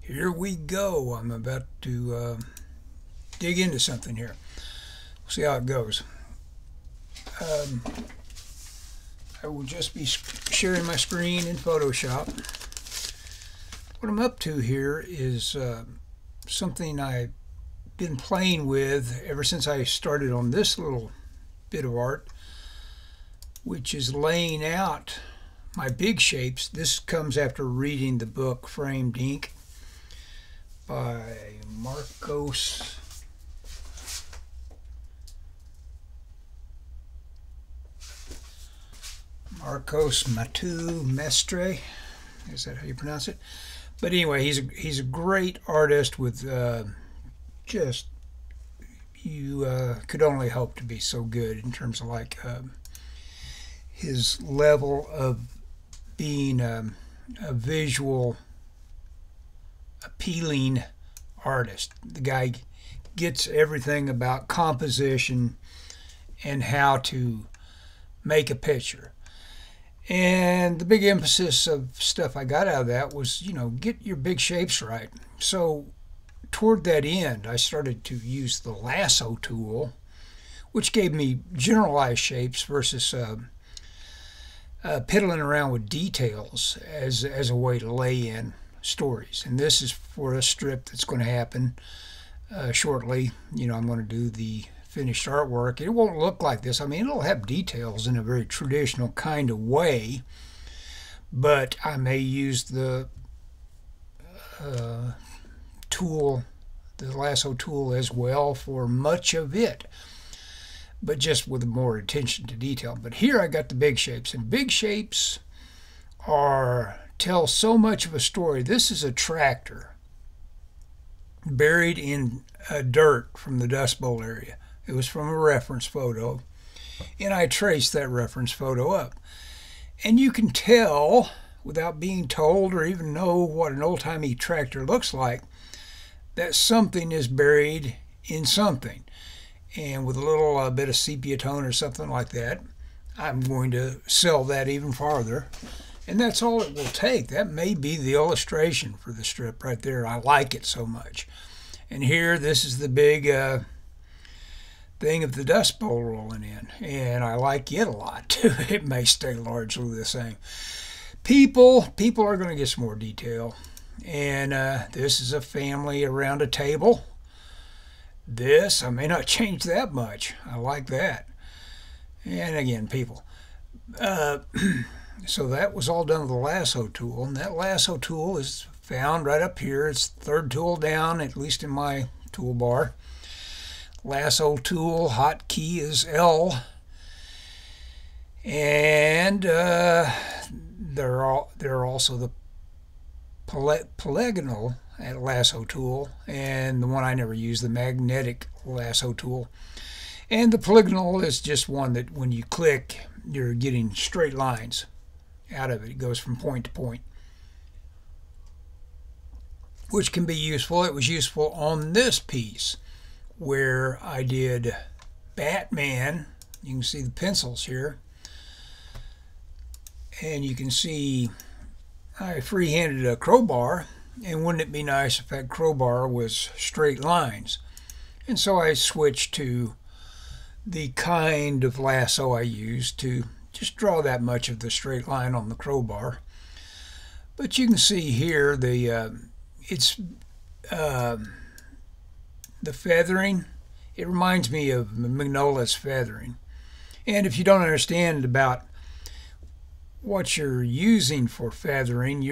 Here we go. I'm about to dig into something here. We'll see how it goes. I will just be sharing my screen in Photoshop. What I'm up to here is something I've been playing with ever since I started on this little bit of art, which is laying out my big shapes. This comes after reading the book Framed Ink by Marcos Matu Mestre. Is that how you pronounce it? But anyway, he's a great artist with just you could only hope to be so good in terms of like his level of being a visual appealing artist. The guy gets everything about composition and how to make a picture. And the big emphasis of stuff I got out of that was, get your big shapes right. So toward that end, I started to use the Lasso tool, which gave me generalized shapes versus piddling around with details as a way to lay in stories. And this is for a strip that's going to happen shortly. I'm going to do the finished artwork. It won't look like this. I mean, it'll have details in a very traditional kind of way, but I may use the tool, the Lasso tool, as well for much of it, but just with more attention to detail. But here I got the big shapes, and big shapes tell so much of a story. This is a tractor buried in dirt from the Dust Bowl area. It was from a reference photo, and I traced that reference photo up. And you can tell, without being told or even know what an old-timey tractor looks like, that something is buried in something. And with a little bit of sepia tone or something like that, I'm going to sell that even farther. And that's all it will take. That may be the illustration for the strip right there. I like it so much. And here, this is the big thing of the Dust Bowl rolling in, and I like it a lot too. It may stay largely the same. People are going to get some more detail, and this is a family around a table. This, I may not change that much. I like that. And again, people. So that was all done with the Lasso tool, and that Lasso tool is found right up here. It's the third tool down, at least in my toolbar. Lasso tool hotkey is L, and there are also the polygonal Lasso tool, and the one I never use, the magnetic Lasso tool. And the polygonal is just one that when you click, you're getting straight lines out of it. It goes from point to point, which can be useful. It was useful on this piece where I did Batman. You can see the pencils here, and you can see I freehanded a crowbar, and wouldn't it be nice if that crowbar was straight lines? And so I switched to the kind of lasso I used to just draw that much of the straight line on the crowbar. But you can see here the feathering. It reminds me of Magnola's feathering. And if you don't understand about what you're using for feathering,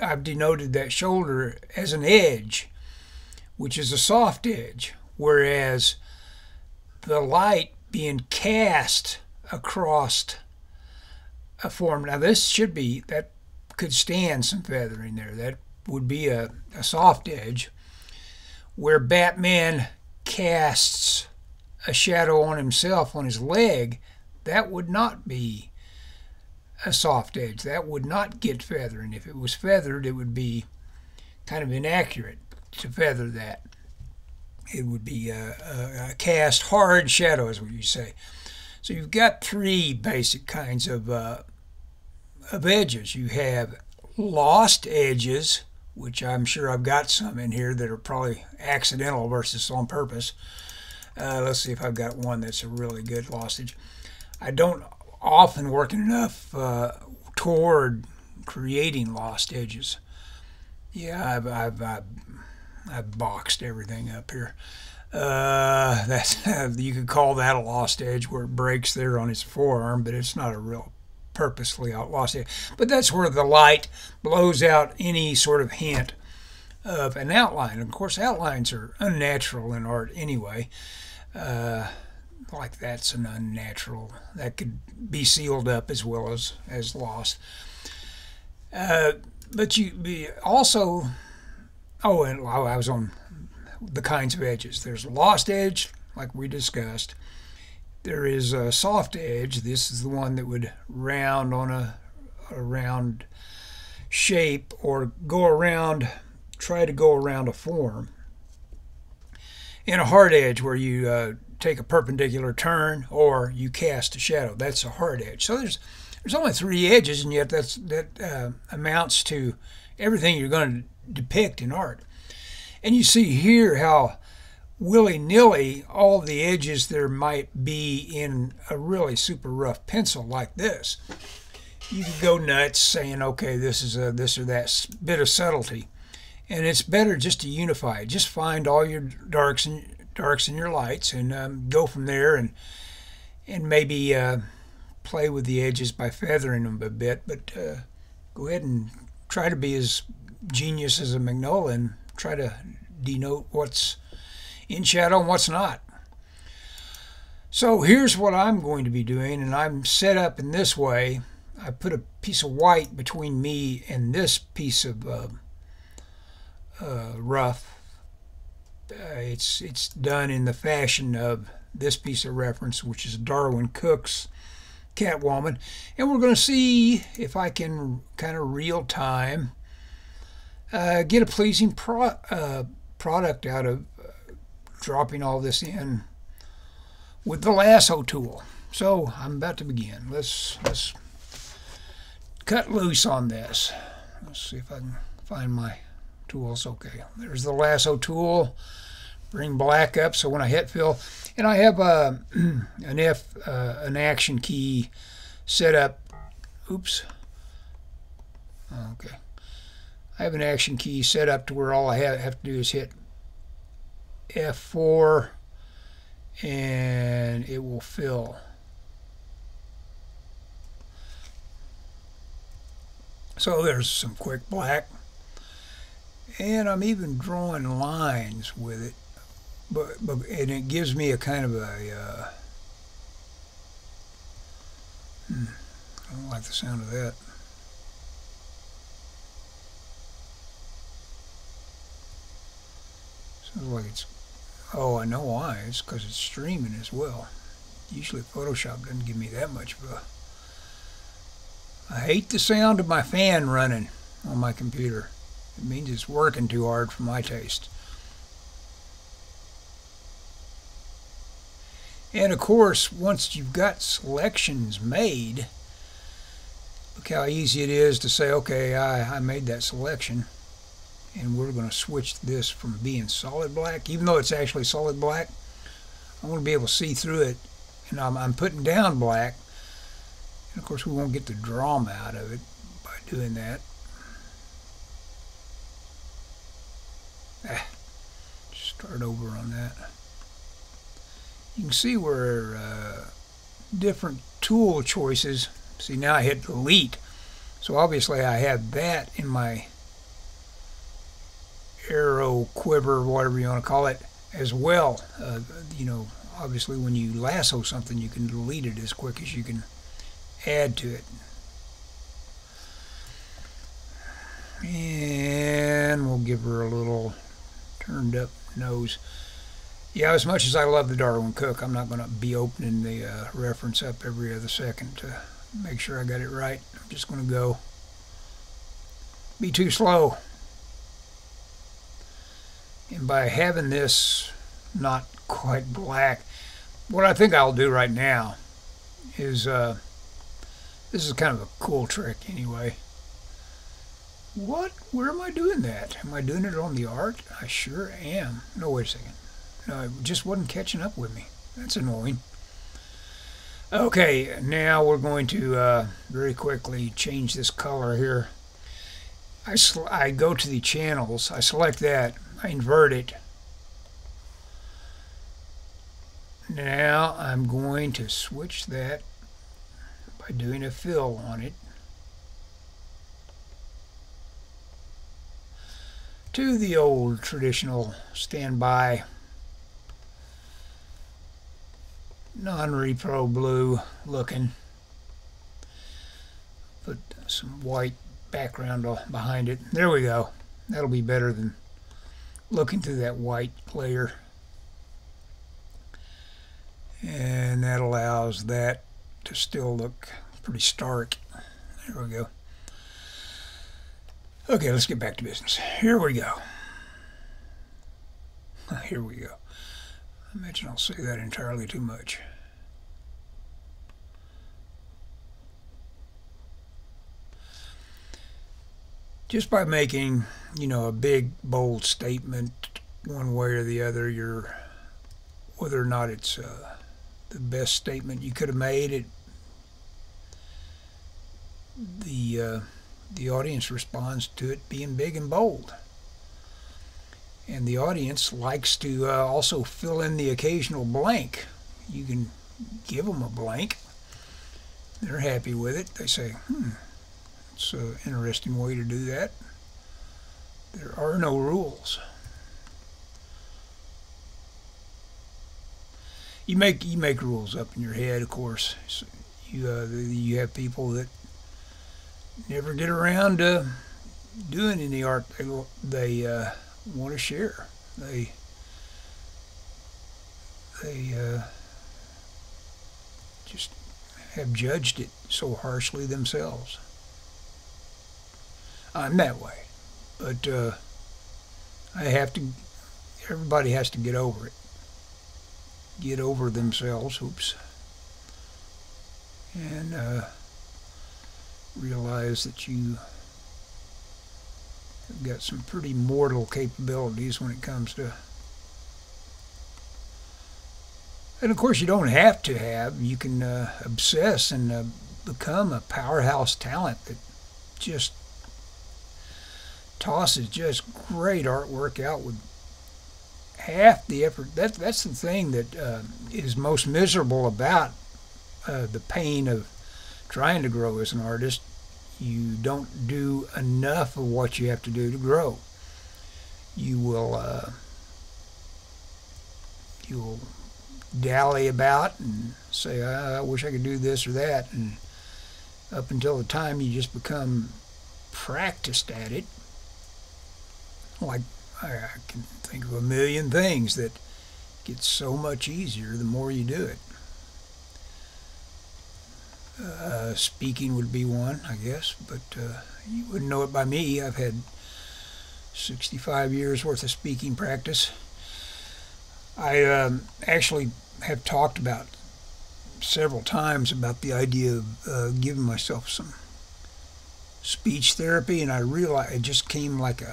I've denoted that shoulder as an edge, which is a soft edge, whereas the light being cast across a form. Now this that could stand some feathering there. That would be a soft edge. Where Batman casts a shadow on himself on his leg, that would not be a soft edge. That would not get feathering. If it was feathered, it would be kind of inaccurate to feather that. It would be a cast hard shadow, is what you say. So you've got three basic kinds of edges. You have lost edges, which I'm sure I've got some in here that are probably accidental versus on purpose. Let's see if I've got one that's a really good lost edge. I don't often work enough toward creating lost edges. Yeah, I've boxed everything up here. That's you could call that a lost edge where it breaks there on its forearm, but it's not a real purposefully lost edge. But that's where the light blows out any sort of hint of an outline. Of course, outlines are unnatural in art anyway. Like that's an unnatural. That could be sealed up as well as lost. But you also, oh, and I was on the kinds of edges. There's a lost edge, like we discussed. There is a soft edge. This is the one that would round on a round shape or go around, try to go around a form. And a hard edge where you take a perpendicular turn or you cast a shadow. That's a hard edge. So there's only three edges, and yet that amounts to everything you're going to depict in art. And you see here how willy-nilly all the edges there might be in a really super rough pencil like this. You could go nuts saying, okay, this is this or that bit of subtlety. And it's better just to unify it. Just find all your darks and your lights and go from there and maybe play with the edges by feathering them a bit. But go ahead and try to be as genius as a magnolia and try to denote what's in shadow and what's not. So here's what I'm going to be doing, and I'm set up in this way. I put a piece of white between me and this piece of rough. It's done in the fashion of this piece of reference, which is Darwin Cook's Catwoman, and we're going to see if I can kind of real time get a pleasing product out of dropping all this in with the lasso tool. So I'm about to begin. Let's cut loose on this. Let's see if I can find my tools. Okay, there's the lasso tool. Bring black up so when I hit fill, and I have an action key set up. Oops. Okay. I have an action key set up to where all I have to do is hit F4 and it will fill. So there's some quick black, and I'm even drawing lines with it, and it gives me a kind of a I don't like the sound of that. Sounds like it's, oh, I know why. It's because it's streaming as well. Usually Photoshop doesn't give me that much of a... I hate the sound of my fan running on my computer. It means it's working too hard for my taste. And of course, once you've got selections made, look how easy it is to say, okay, I made that selection, and we're going to switch this from being solid black, even though it's actually solid black. I want to be able to see through it, and I'm putting down black. And of course, we won't get the drama out of it by doing that. Start over on that. You can see where different tool choices. See, now I hit delete. So obviously I have that in my arrow, quiver, whatever you want to call it, as well. You know, obviously when you lasso something, you can delete it as quick as you can add to it. And we'll give her a little turned up nose. Yeah, as much as I love the Darwin Cook, I'm not going to be opening the reference up every other second to make sure I got it right. I'm just going to go be too slow. And by having this not quite black, what I think I'll do right now is, this is kind of a cool trick anyway. What? Where am I doing that? Am I doing it on the art? I sure am. No, wait a second. No, it just wasn't catching up with me. That's annoying. Okay, now we're going to very quickly change this color here. I go to the channels, I select that, I invert it. Now I'm going to switch that by doing a fill on it to the old traditional standby non-repro blue looking. Put some white background behind it. There we go. That'll be better than looking through that white layer. And that allows that to still look pretty stark. There we go. Okay, let's get back to business. Here we go. Here we go. I imagine I'll say that entirely too much. Just by making, a big, bold statement one way or the other, whether or not it's the best statement you could have made, the audience responds to it being big and bold. And the audience likes to also fill in the occasional blank. You can give them a blank. They're happy with it. They say, it's an interesting way to do that. There are no rules. You make rules up in your head, of course. So you have people that never get around to doing any art they want to share. They just have judged it so harshly themselves. I'm that way, but everybody has to get over it. Get over themselves, and realize that you have got some pretty mortal capabilities when it comes to, and of course you don't have to have, you can obsess and become a powerhouse talent that just tosses just great artwork out with half the effort. That's the thing that is most miserable about the pain of trying to grow as an artist. You don't do enough of what you have to do to grow. You'll dally about and say, I wish I could do this or that, and up until the time you just become practiced at it. Like, I can think of a million things that get so much easier the more you do it. Speaking would be one, I guess, but you wouldn't know it by me. I've had 65 years worth of speaking practice. I actually have talked about several times about the idea of giving myself some speech therapy, and I realized it just came like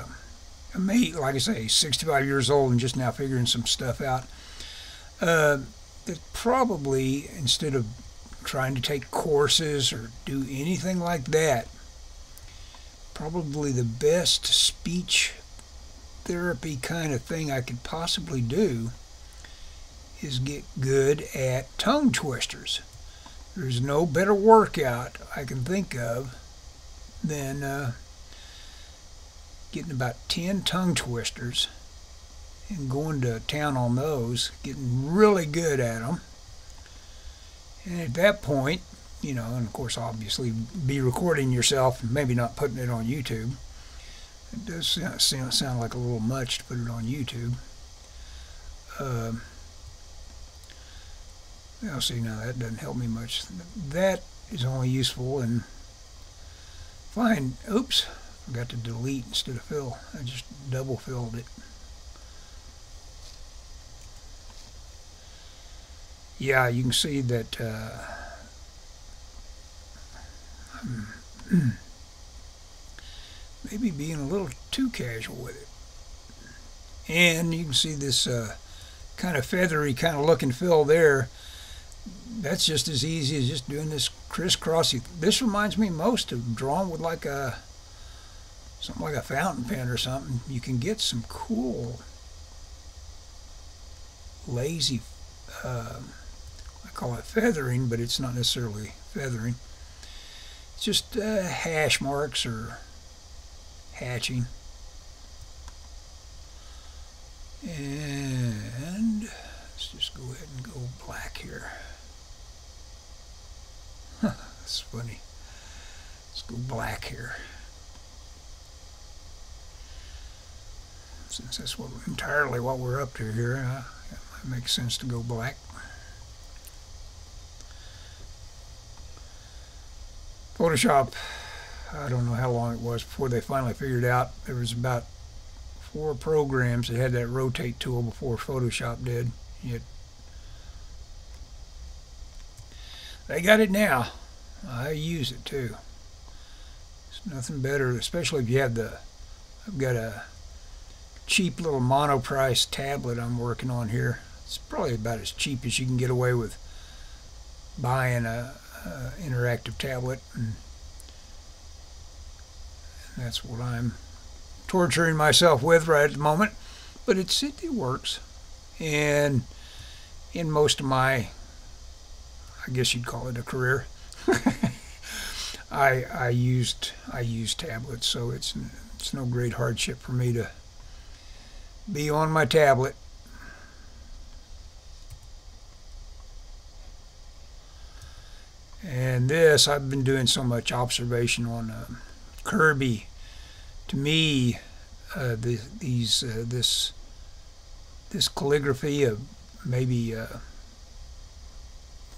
like I say, 65 years old and just now figuring some stuff out. That probably, instead of trying to take courses or do anything like that, probably the best speech therapy kind of thing I could possibly do is get good at tongue twisters. There's no better workout I can think of than getting about 10 tongue twisters and going to town on those, getting really good at them. And at that point, and of course obviously be recording yourself, maybe not putting it on YouTube. It does sound like a little much to put it on YouTube. See, now that doesn't help me much. That is only useful in oops, forgot to delete instead of fill. I just double filled it. Yeah, you can see that maybe being a little too casual with it. And you can see this kind of feathery kind of look and feel there. That's just as easy as just doing this crisscrossy. This reminds me most of drawing with like something like a fountain pen or something. You can get some cool lazy, I call it feathering, but it's not necessarily feathering. It's just hash marks or hatching. And let's just go ahead and go black here. That's funny. Let's go black here. Since that's entirely what we're up to here, it might make sense to go black. Photoshop, I don't know how long it was before they finally figured out. There was about 4 programs that had that rotate tool before Photoshop did. Yet they got it now. I use it too. It's nothing better, especially if you have I've got a cheap little monoprice tablet I'm working on here. It's probably about as cheap as you can get away with buying a interactive tablet, and that's what I'm torturing myself with right at the moment. But it works, and in most of my, I guess you'd call it a career, I use tablets, so it's no great hardship for me to be on my tablet. And this, I've been doing so much observation on Kirby. To me, this calligraphy of maybe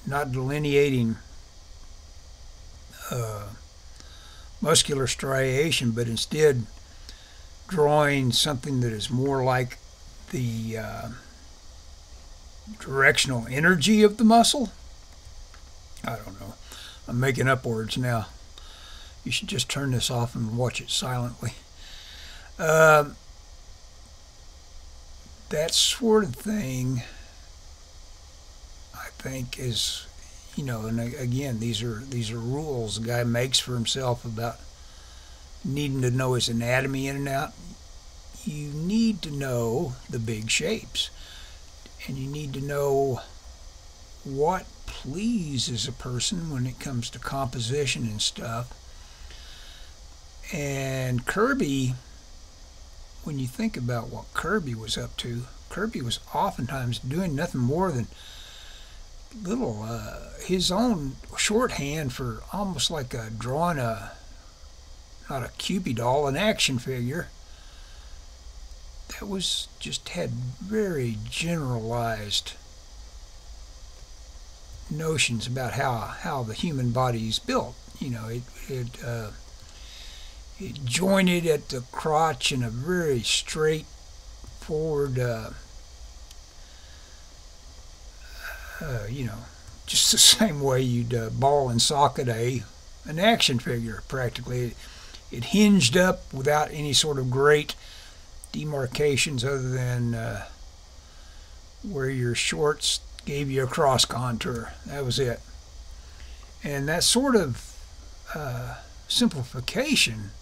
not delineating muscular striation, but instead drawing something that is more like the directional energy of the muscle. I don't know. I'm making up words now. You should just turn this off and watch it silently. That sort of thing, I think, is, you know, and again, these are rules the guy makes for himself about needing to know his anatomy in and out. You need to know the big shapes, and you need to know what pleases a person when it comes to composition and stuff. And Kirby, when you think about what Kirby was up to, Kirby was oftentimes doing nothing more than little his own shorthand for almost like drawing not a Cupid doll, an action figure that was just had very generalized notions about how the human body is built. You know, it jointed at the crotch in a very straightforward, you know, just the same way you'd ball and socket an action figure practically. It hinged up without any sort of great demarcations other than where your shorts gave you a cross contour. That was it. And that sort of simplification,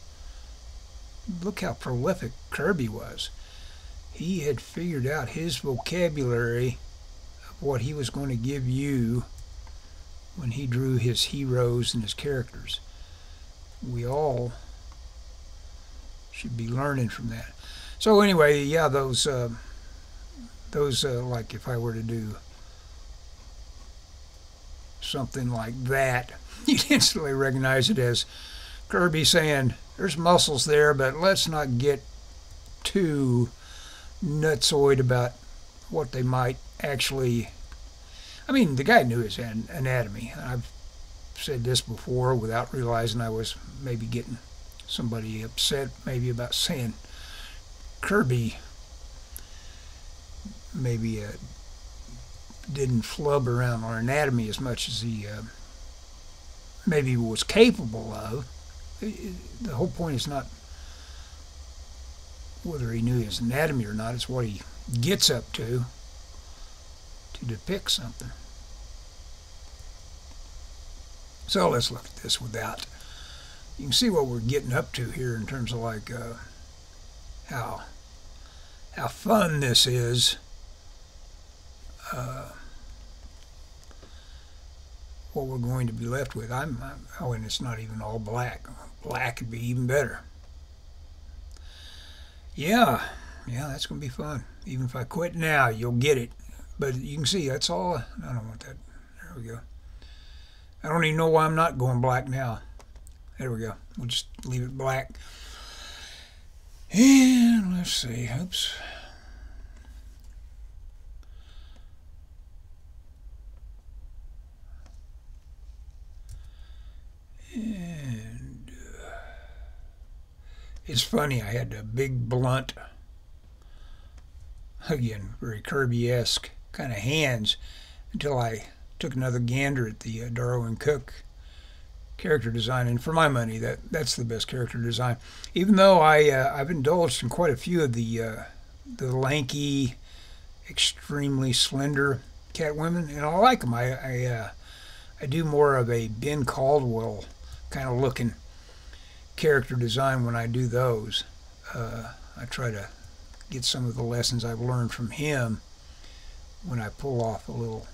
look how prolific Kirby was. He had figured out his vocabulary of what he was going to give you when he drew his heroes and his characters. We all should be learning from that. So anyway, yeah, those like if I were to do something like that, you'd instantly recognize it as Kirby saying, there's muscles there, but let's not get too nutsoid about what they might actually... I mean, the guy knew his anatomy. I've said this before without realizing I was maybe getting somebody upset maybe about saying Kirby maybe didn't flub around our anatomy as much as he maybe was capable of. The whole point is not whether he knew his anatomy or not. It's what he gets up to depict something. So let's look at this without. You can see what we're getting up to here in terms of like how fun this is. What we're going to be left with. Oh, and it's not even all black. Black would be even better. Yeah, that's going to be fun. Even if I quit now, you'll get it. But you can see that's all. I don't want that. There we go. I don't even know why I'm not going black now. There we go. We'll just leave it black. And let's see. Oops. And it's funny. I had a big blunt, again, very Kirby-esque kind of hands until I took another gander at the Darwin Cook character design, and for my money, that's the best character design. Even though I've indulged in quite a few of the lanky, extremely slender Catwomen, and I like them. I do more of a Ben Caldwell kind of looking character design when I do those. I try to get some of the lessons I've learned from him when I pull off a little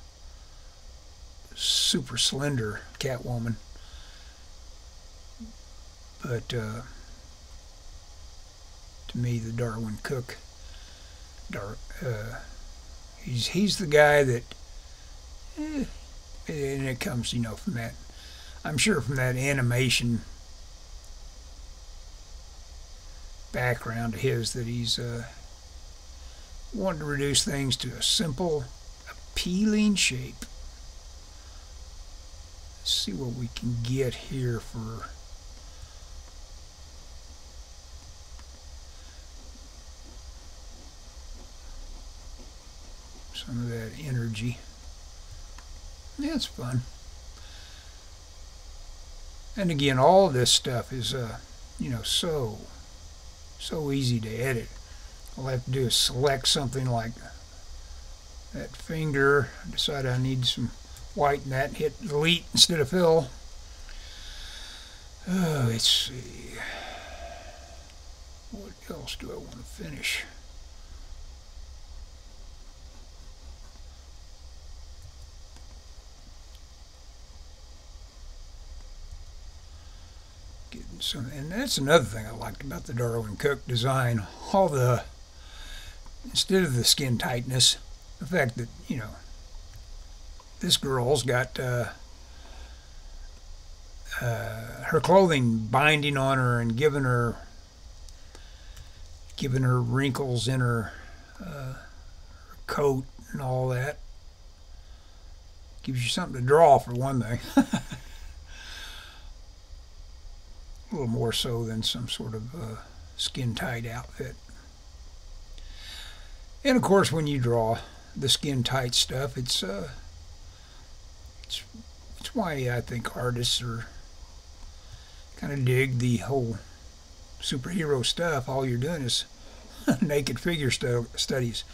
super slender Catwoman. But to me, the Darwin Cook, he's the guy that, and it comes, from that, I'm sure from that animation background of his, that he's wanting to reduce things to a simple, appealing shape. Let's see what we can get here for some of that energy. Yeah, it's fun. And again, all of this stuff is, so easy to edit. All I have to do is select something like that finger, decide I need some white in that, and hit delete instead of fill. Oh, let's see. What else do I want to finish? And that's another thing I liked about the Darwin Cook design. Instead of the skin tightness, the fact that, this girl's got her clothing binding on her and giving her wrinkles in her coat and all that. Gives you something to draw, for one thing. A little more so than some sort of skin-tight outfit. And of course, when you draw the skin-tight stuff, it's why I think artists are kind of dig the whole superhero stuff. All you're doing is naked figure studies.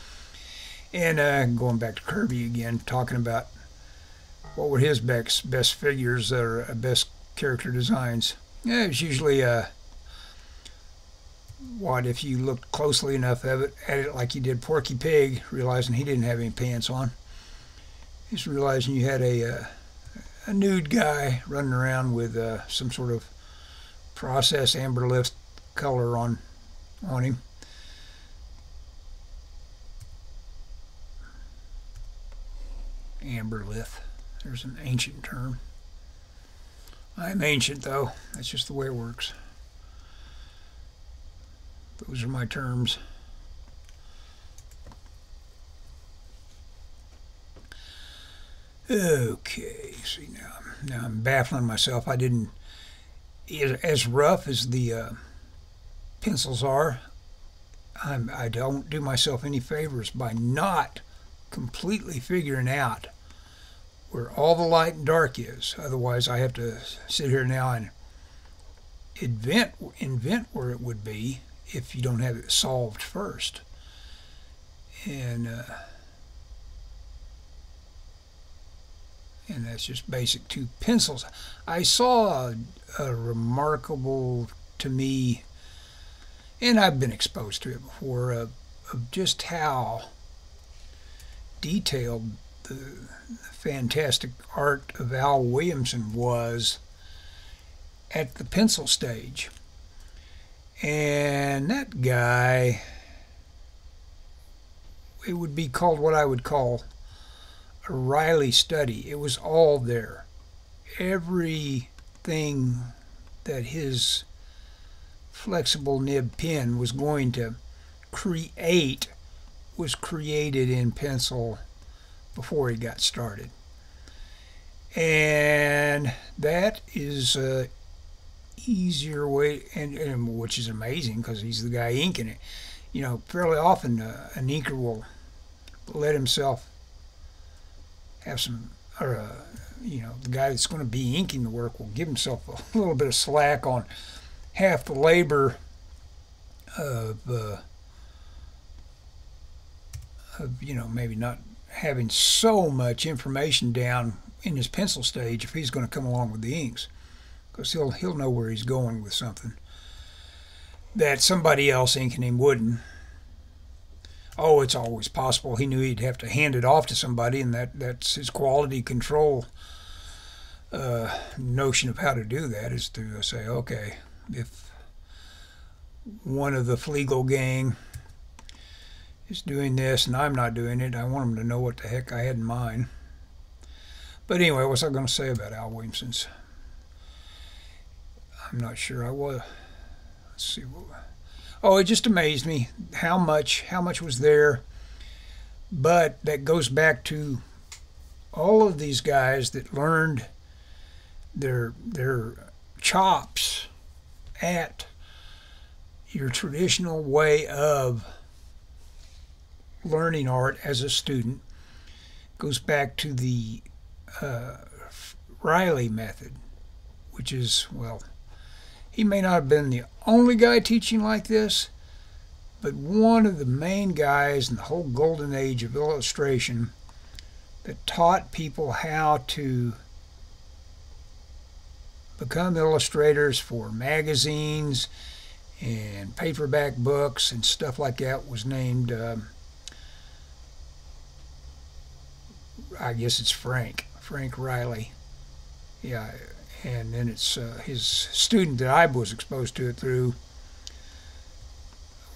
And going back to Kirby again, talking about what were his best figures or best character designs. Yeah, it's usually what if you looked closely enough at it like you did Porky Pig, realizing he didn't have any pants on. Just realizing you had a nude guy running around with some sort of processed amberlith color on him. Amberlith. There's an ancient term. I'm ancient, though. That's just the way it works. Those are my terms. Okay, see now I'm baffling myself. I didn't, as rough as the pencils are, I don't do myself any favors by not completely figuring out where all the light and dark is. Otherwise, I have to sit here now and invent where it would be if you don't have it solved first. And that's just basic two pencils. I saw a remarkable, to me, and I've been exposed to it before, of just how detailed the fantastic art of Al Williamson was at the pencil stage. And that guy, it would be called what I would call a Riley study. It was all there. Everything that his flexible nib pen was going to create was created in pencil before he got started. And that is a easier way, and which is amazing because he's the guy inking it. You know, fairly often an inker will let himself have some, or you know, the guy that's going to be inking the work will give himself a little bit of slack on half the labor of you know, maybe not having so much information down in his pencil stage if he's going to come along with the inks, because he'll know where he's going with something that somebody else inking him wouldn't. Oh, it's always possible he knew he'd have to hand it off to somebody, and that's his quality control notion of how to do that, is to say, okay, if one of the Flegel gang is doing this and I'm not doing it, I want them to know what the heck I had in mind. But anyway, what was I going to say about Al Williamson's? I'm not sure I was. Let's see. Oh, it just amazed me how much was there. But that goes back to all of these guys that learned their chops at your traditional way of learning art as a student. Goes back to the Riley method, which is, well, he may not have been the only guy teaching like this, but one of the main guys in the whole golden age of illustration that taught people how to become illustrators for magazines and paperback books and stuff like that was named, I guess it's Frank Riley. Yeah, and then it's his student that I was exposed to it through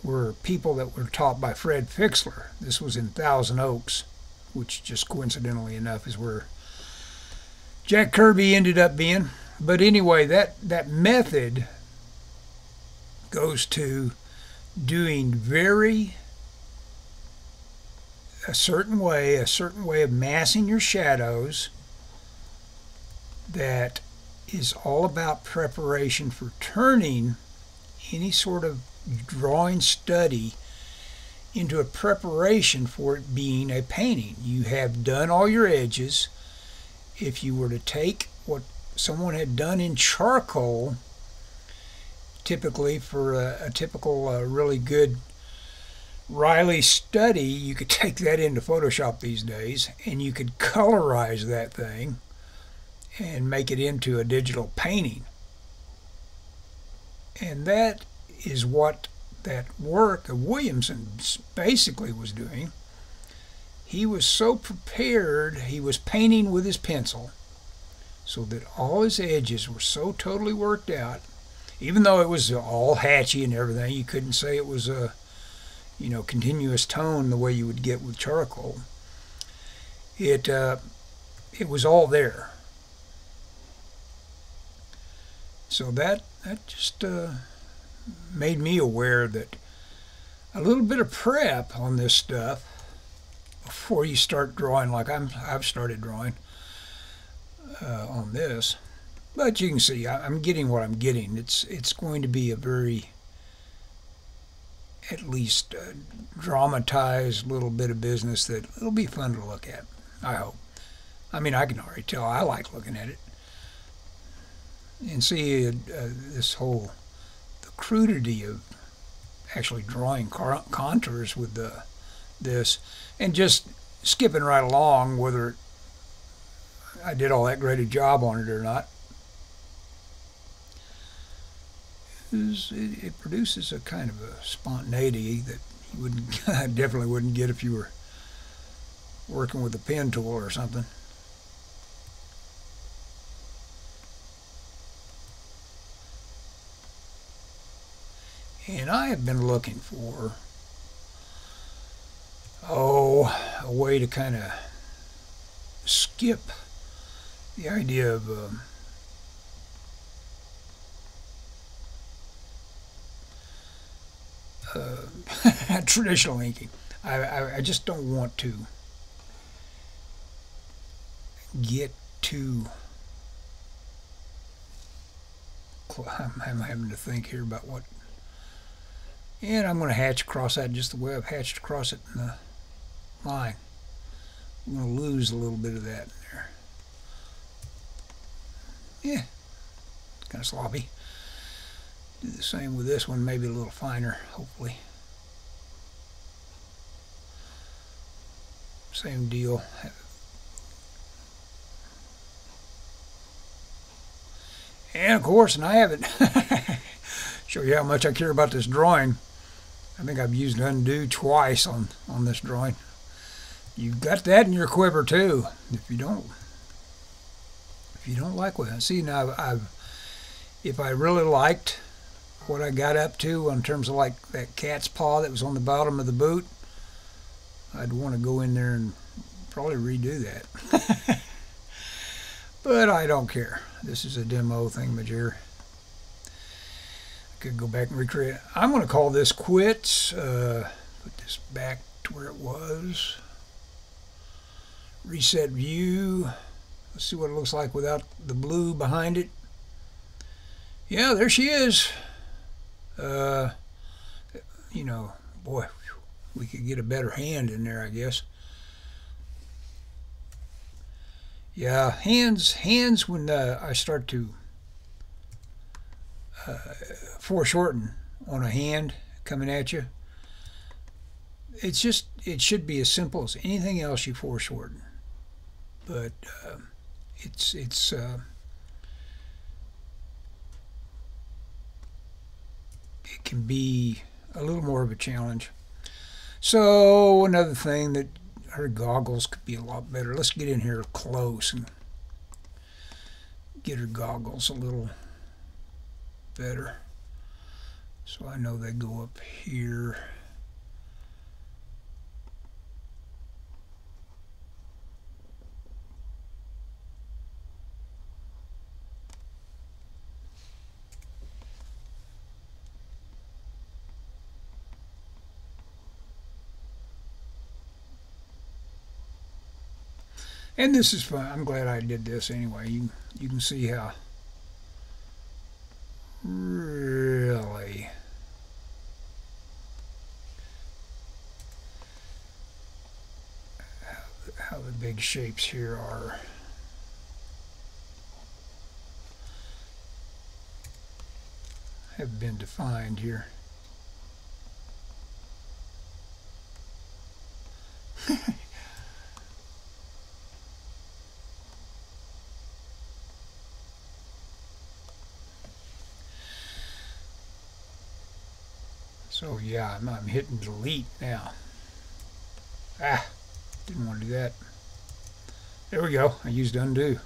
were people that were taught by Fred Fixler. This was in Thousand Oaks, which just coincidentally enough is where Jack Kirby ended up being. But anyway, that method goes to doing a certain way of massing your shadows that is all about preparation for turning any sort of drawing study into a preparation for it being a painting. You have done all your edges. If you were to take what someone had done in charcoal, typically for a typical really good Riley study, you could take that into Photoshop these days and you could colorize that thing and make it into a digital painting. And that is what that work of Williamson basically was doing. He was so prepared, he was painting with his pencil, so that all his edges were so totally worked out. Even though it was all hatchy and everything, you couldn't say it was a, you know, continuous tone the way you would get with charcoal. It was all there. So that just made me aware that a little bit of prep on this stuff before you start drawing, like I've started drawing on this. But you can see I'm getting what I'm getting. It's going to be a very, at least dramatized little bit of business that it'll be fun to look at, I hope. I mean, I can already tell I like looking at it. And see this whole, the crudity of actually drawing contours with this, and just skipping right along whether I did all that great a job on it or not. It produces a kind of a spontaneity that you wouldn't definitely wouldn't get if you were working with a pen tool or something. And I have been looking for a way to kind of skip the idea of traditional inking. I just don't want to get too. I'm having to think here about what. And I'm going to hatch across that just the way I've hatched across it in the line. I'm going to lose a little bit of that in there. Yeah, it's kind of sloppy. Do the same with this one, maybe a little finer, hopefully. Same deal. And of course, and I haven't show you how much I care about this drawing. I think I've used undo twice on this drawing. You've got that in your quiver too. If you don't like what I see now, if I really liked what I got up to in terms of like that cat's paw that was on the bottom of the boot, I'd want to go in there and probably redo that. But I don't care. This is a demo thingamajigger. Could go back and recreate it. I'm going to call this quits. Put this back to where it was. Reset view. Let's see what it looks like without the blue behind it. Yeah, there she is. You know, boy, we could get a better hand in there, I guess. Yeah, hands when I start to foreshorten on a hand coming at you, it should be as simple as anything else you foreshorten, but it can be a little more of a challenge. So another thing that her goggles could be a lot better. Let's get in here close and get her goggles a little better. So I know they go up here. And this is fun. I'm glad I did this anyway. You can see how really how the big shapes here have been defined here. So yeah, I'm hitting delete now. Didn't want to do that. There we go. I used undo.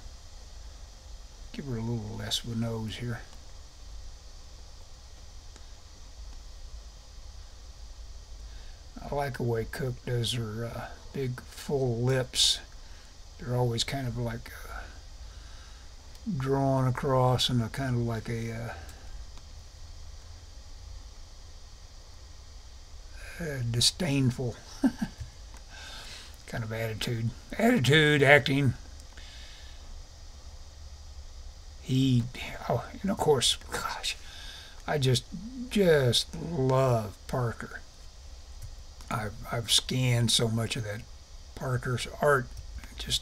Give her a little less of a nose here. I like the way Cook does her big full lips. They're always kind of like drawn across and a kind of like a disdainful kind of attitude. Acting. And of course, gosh, I just love Parker. I've scanned so much of that Parker's art, just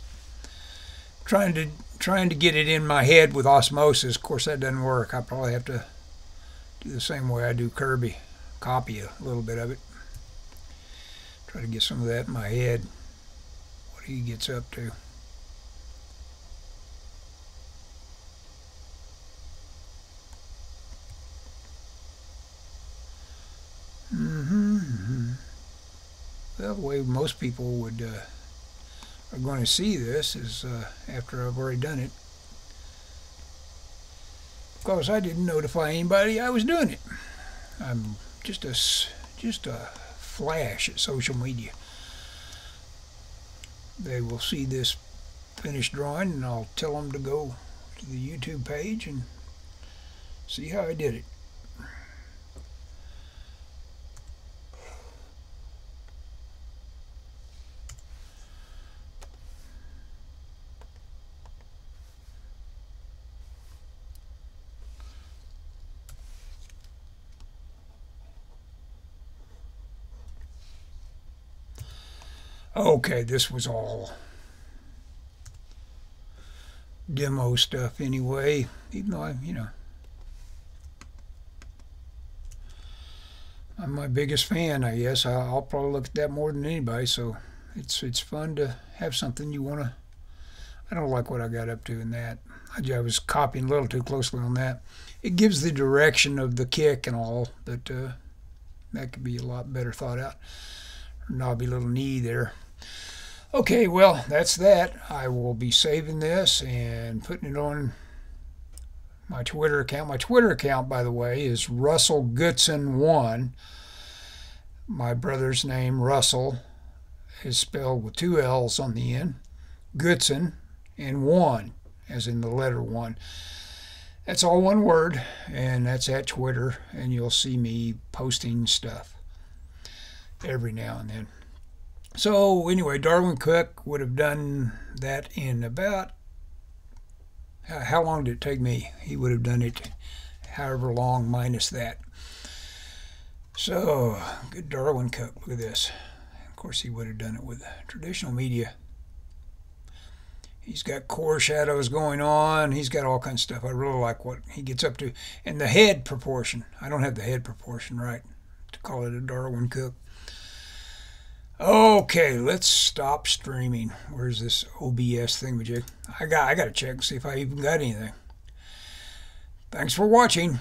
trying to get it in my head with osmosis. Of course, that doesn't work. I probably have to do the same way I do Kirby. copy a little bit of it. Try to get some of that in my head, what he gets up to. Well, the way most people would are going to see this is after I've already done it. Of course, I didn't notify anybody I was doing it. I'm just a flash at social media. They will see this finished drawing, and I'll tell them to go to the YouTube page and see how I did it. Okay, this was all demo stuff anyway, even though I'm my biggest fan, I guess. I'll probably look at that more than anybody, so it's fun to have something you want to. I don't like what I got up to in that. I was copying a little too closely on that. It gives the direction of the kick and all, but that could be a lot better thought out. Knobby little knee there. Okay, well, that's that. I will be saving this and putting it on my Twitter account. My Twitter account, by the way, is Russell Goodson1. My brother's name, Russell, is spelled with 2 L's on the end. Goodson and 1, as in the letter 1. That's all one word, and that's at Twitter, and you'll see me posting stuff every now and then. So anyway, Darwin Cook would have done that in about, how long did it take me? He would have done it however long minus that. So, good Darwin Cook, look at this. Of course he would have done it with traditional media. He's got core shadows going on. He's got all kinds of stuff. I really like what he gets up to. And the head proportion. I don't have the head proportion right to call it a Darwin Cook. Okay, let's stop streaming. Where's this OBS thingamajig? I got to check and see if I even got anything. Thanks for watching.